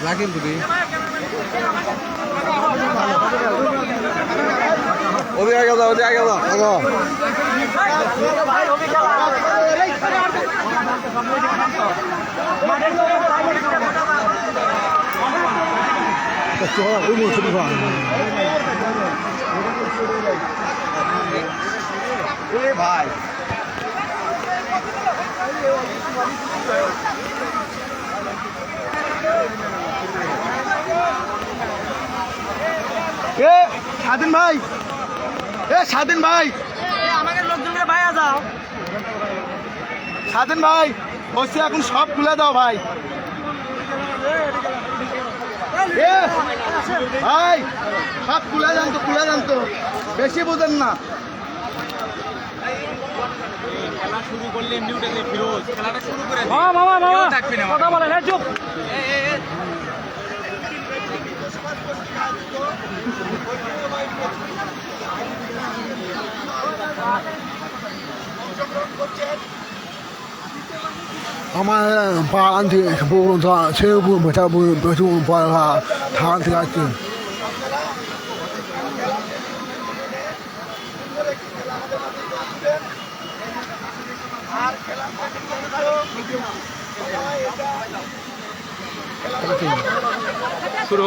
রাখেন তুমি ওদি আগে যাও ওদি আগে যাও আগো তো ওই মোট দিবা এ ভাই এ স্বাধীন ভাই স্বাধীন ভাই আমাকে লোকজনকে ভাইয়া যাও স্বাধীন ভাই বসে এখন সব খুলে দাও ভাই ভাই সব খুলে যান তো বেশি বুঝেন না খেলা শুরু করলে এমনি উঠে যায় ফিরোজ খেলাটা শুরু করে কথা বলেন চুপ আমার বাগান থেকে ছেলে বেটা বেটু পড়া ধান থেকে আসছে শুরু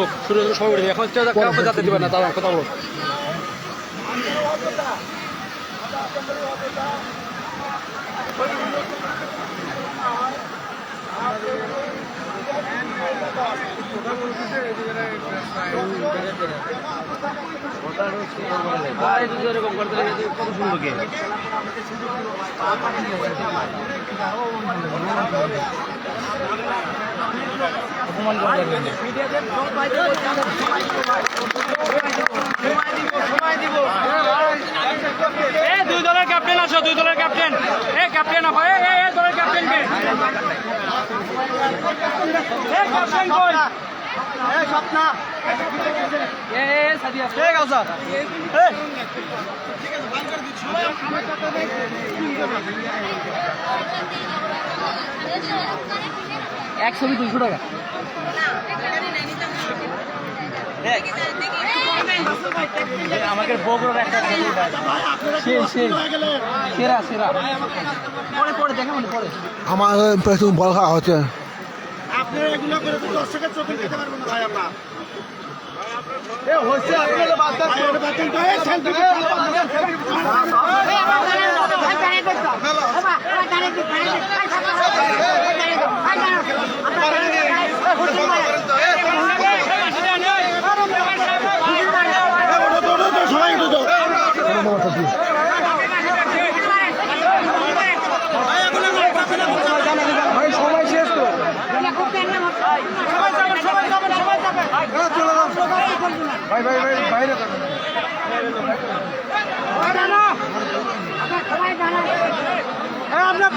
সবাই উঠে এখন যাতে দিবেন না তার কথা বলো এরকম করতে কত শুনবো কে অপমান দুই দলের ক্যাপ্টেন আছো দুই দলের ক্যাপ্টেন ক্যাপ্টেন দলের ক্যাপ্টেনকে ক্যাপ্টেন কই স্বপ্না সাদিয়া এক ছবি 200 টাকা আমাকে বগুড়ার একটা সেরা সেরা পরে দেখে মনে পরে আমার প্রথম বল খাওয়া হচ্ছে আপনারা এগুলো করে তো দর্শকের চোখে দিতে পারবেন না ভাই আমরা হচ্ছে আপনারা বাদ সবাই শেষ তো ভাই বাইরে আপনার